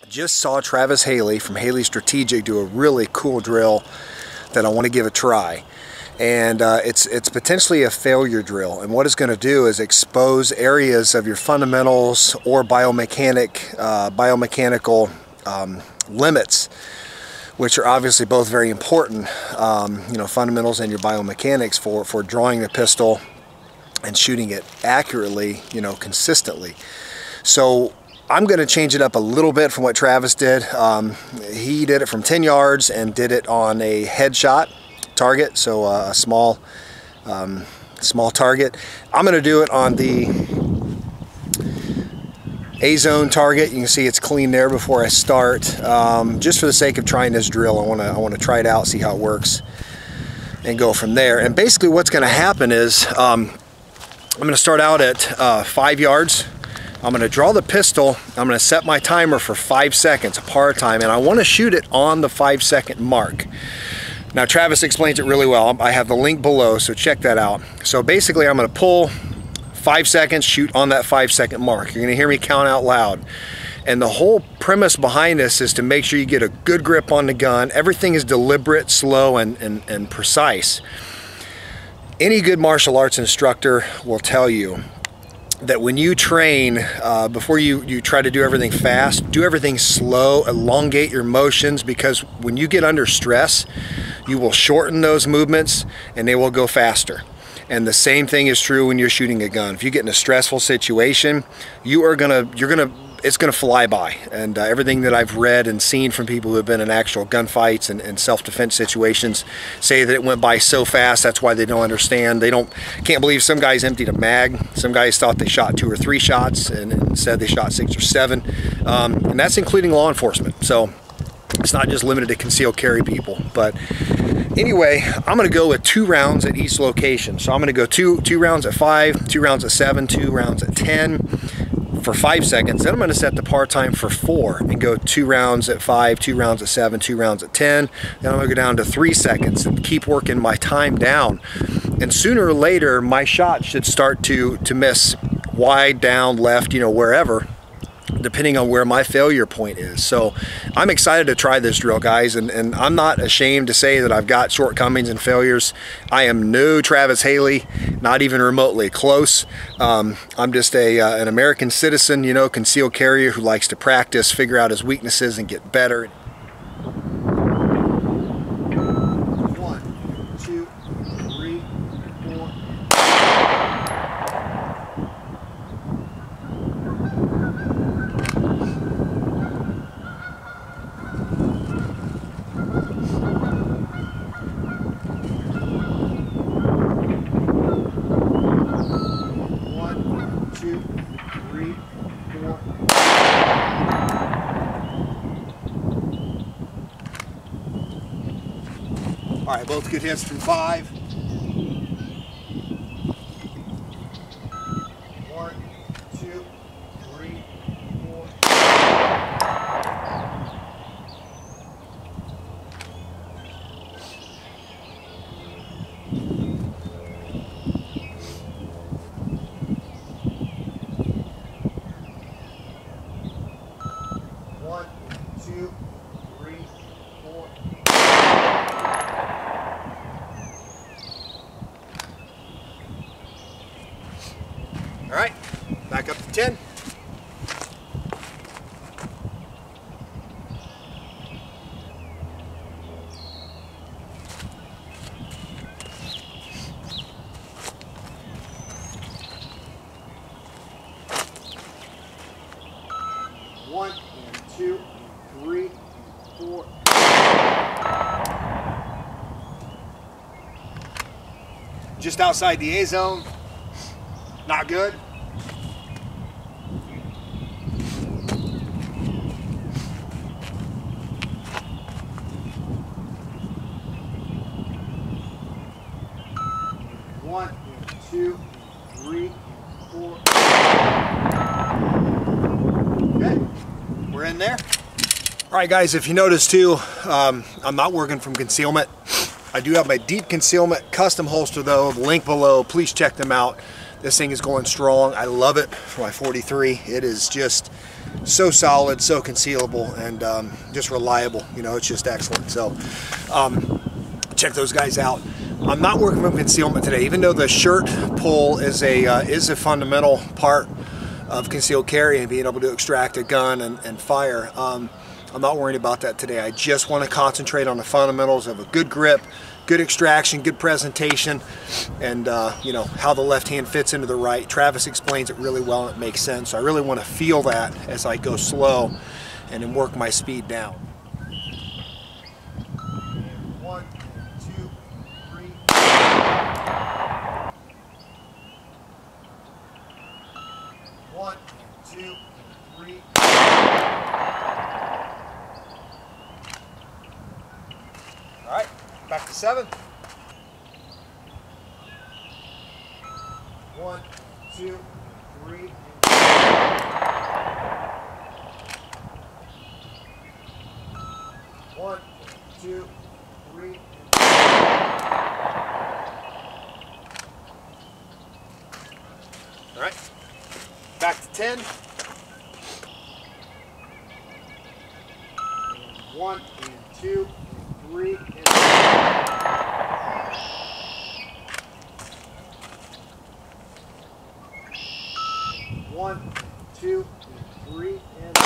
Just saw Travis Haley from Haley Strategic do a really cool drill that I want to give a try. And it's potentially a failure drill, and what it's going to do is expose areas of your fundamentals or biomechanical limits, which are obviously both very important, you know, fundamentals and your biomechanics for drawing the pistol and shooting it accurately, you know, consistently. So I'm going to change it up a little bit from what Travis did. He did it from 10 yards and did it on a headshot target, so a small target. I'm going to do it on the A-zone target. You can see it's clean there before I start. Just for the sake of trying this drill, I want to try it out, see how it works, and go from there. And basically what's going to happen is I'm going to start out at 5 yards. I'm going to draw the pistol. I'm going to set my timer for 5 seconds, a par time, and I want to shoot it on the 5-second mark. Now Travis explains it really well. I have the link below, so check that out. So basically I'm going to pull 5 seconds, shoot on that 5-second mark. You're going to hear me count out loud. And the whole premise behind this is to make sure you get a good grip on the gun. Everything is deliberate, slow, and precise. Any good martial arts instructor will tell you that when you train, before you try to do everything fast, do everything slow, elongate your motions, because when you get under stress, you will shorten those movements and they will go faster. And the same thing is true when you're shooting a gun. If you get in a stressful situation, it's gonna fly by. And everything that I've read and seen from people who have been in actual gunfights and self-defense situations say that it went by so fast. That's why they don't understand. Can't believe some guys emptied a mag. Some guys thought they shot 2 or 3 shots and said they shot 6 or 7. And that's including law enforcement. So it's not just limited to concealed carry people. But anyway, I'm going to go with 2 rounds at each location. So I'm going to go two rounds at 5, 2 rounds at 7, 2 rounds at 10 for 5 seconds. Then I'm going to set the par time for 4 and go 2 rounds at 5, 2 rounds at 7, 2 rounds at 10. Then I'm going to go down to 3 seconds and keep working my time down. And sooner or later, my shot should start to miss wide, down, left, you know, wherever, depending on where my failure point is. So I'm excited to try this drill, guys, and I'm not ashamed to say that I've got shortcomings and failures. I am no Travis Haley, not even remotely close. I'm just an American citizen, you know, concealed carrier who likes to practice, figure out his weaknesses, and get better. 1, 2, 3, 4. All right, both good hits from 5. 1, 2, 3, 4. One, two, 3, 4. All right, back up to 10. One, 2, 3, 4. Just outside the A zone. Not good. One, 2, 3, 4. Okay, we're in there. All right, guys, if you notice too, I'm not working from concealment. I do have my deep concealment custom holster though, the link below. Please check them out. This thing is going strong. I love it for my 43. It is just so solid, so concealable, and just reliable. You know, it's just excellent. So check those guys out. I'm not working from concealment today, even though the shirt pull is a fundamental part of concealed carry and being able to extract a gun and fire. I'm not worried about that today. I just want to concentrate on the fundamentals of a good grip, good extraction, good presentation, and you know, how the left hand fits into the right. Travis explains it really well and it makes sense. So I really want to feel that as I go slow and then work my speed down. 1, 2, 3. 1, 2, 3. All right, back to 7. 1, 2, 3. 1, 2, 3. All right, back to 10. 1 and 2 and 3 and 1, 2, and 3 and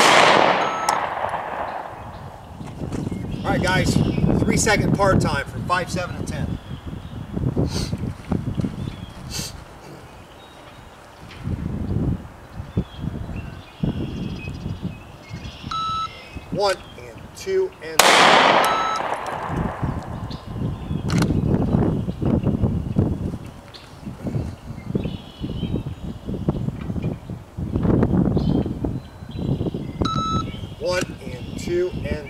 all right, guys, 3-second part time for 5, 7, and 10. 1 and 2 and 1 and 2 and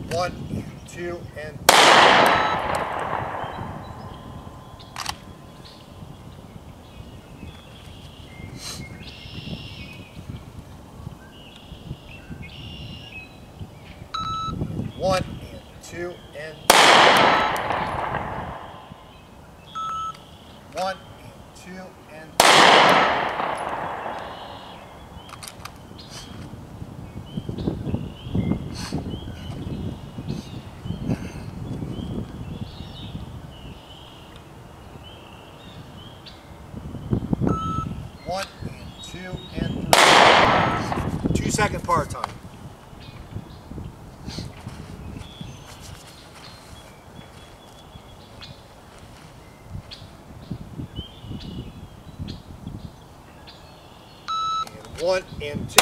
1 and 2 and 1 and 2 and 1 and 2 and 1 and 2 and 3. 2-second part time. 1 and 2.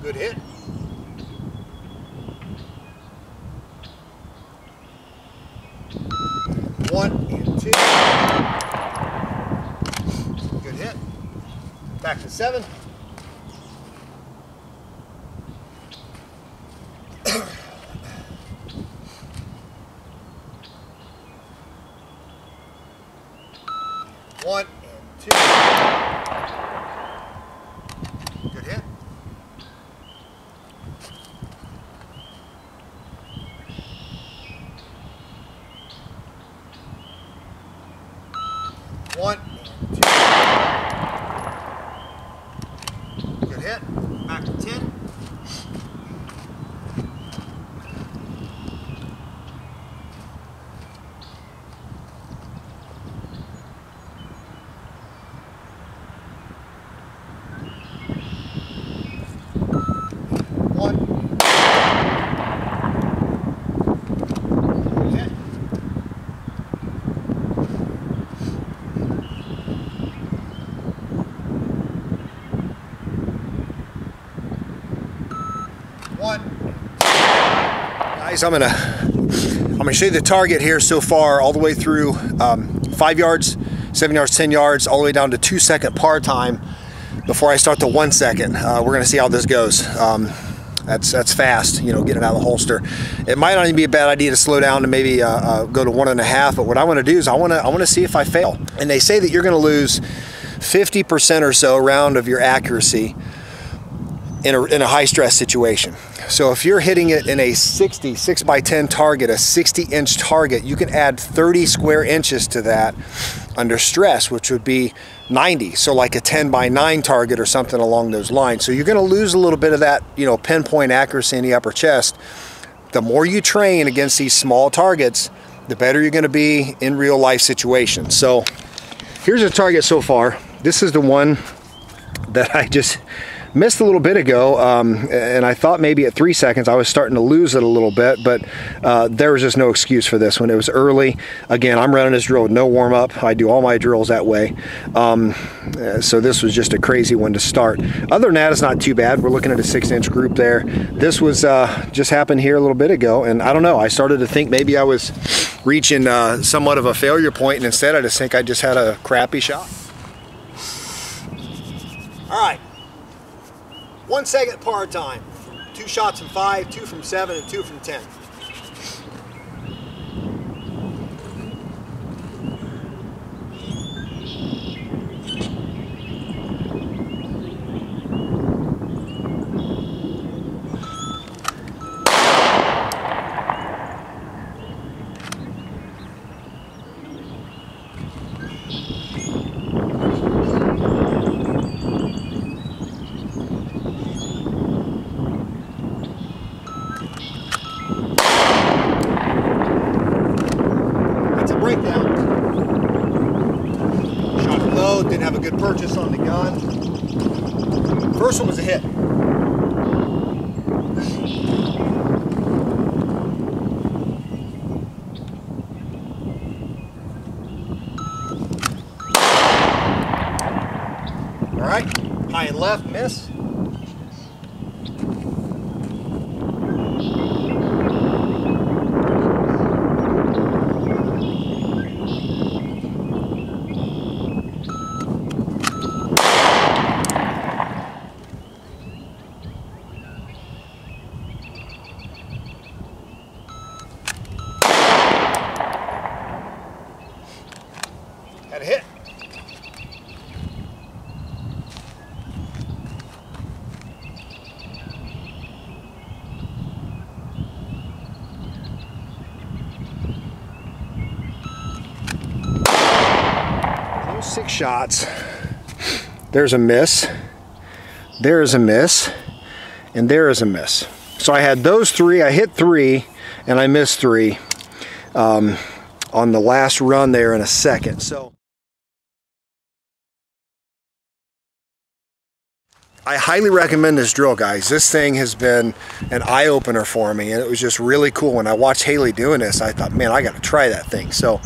Good hit. 1 and 2. Good hit. Back to 7. 1 and 2. Good hit. 1 and 2. Good hit. Back to 10. 1. Good hit. 1. Guys, I'm gonna show you the target here so far, all the way through 5 yards, 7 yards, 10 yards, all the way down to 2-second par time before I start the 1 second. We're gonna see how this goes. That's fast, you know, getting it out of the holster. It might not even be a bad idea to slow down to maybe go to 1.5, but what I want to do is I want to see if I fail. And they say that you're going to lose 50% or so around of your accuracy in a high stress situation. So if you're hitting it in a 6x10 target, a 60-inch target, you can add 30 square inches to that under stress, which would be 90. So like a 10x9 target or something along those lines. So you're going to lose a little bit of that, you know, pinpoint accuracy in the upper chest. The more you train against these small targets, the better you're going to be in real life situations. So here's a target so far. This is the one that I just missed a little bit ago, and I thought maybe at 3 seconds I was starting to lose it a little bit, but there was just no excuse for this one. It was early. Again, I'm running this drill with no warm-up. I do all my drills that way. So this was just a crazy one to start. Other than that, it's not too bad. We're looking at a 6-inch group there. This was just happened here a little bit ago, and I don't know, I started to think maybe I was reaching somewhat of a failure point, and instead I just think I just had a crappy shot. All right. 1 second par time. 2 shots from 5, 2 from 7, and 2 from 10. Breakdown. Shot it low, didn't have a good purchase on the gun. First one was a hit. All right, high and left, miss. Had a hit. Those 6 shots. There's a miss. There is a miss. And there is a miss. So I had those 3. I hit 3 and I missed 3 on the last run there in a second. So I highly recommend this drill, guys. This thing has been an eye-opener for me, and it was just really cool. When I watched Haley doing this, I thought, man, I got to try that thing. So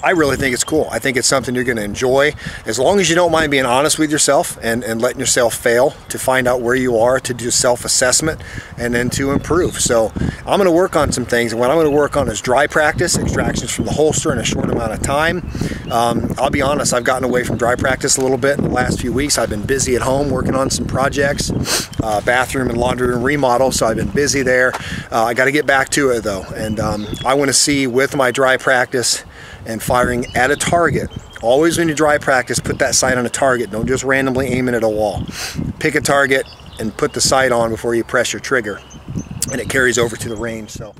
I really think it's cool. I think it's something you're going to enjoy, as long as you don't mind being honest with yourself and letting yourself fail to find out where you are, to do self-assessment, and then to improve. So I'm going to work on some things, and what I'm going to work on is dry practice, extractions from the holster in a short amount of time. I'll be honest, I've gotten away from dry practice a little bit in the last few weeks. I've been busy at home working on some projects, bathroom and laundry room remodel, so I've been busy there. I got to get back to it though, and I want to see with my dry practice and firing at a target. Always when you dry practice, put that sight on a target. Don't just randomly aim it at a wall. Pick a target and put the sight on before you press your trigger, and it carries over to the range. So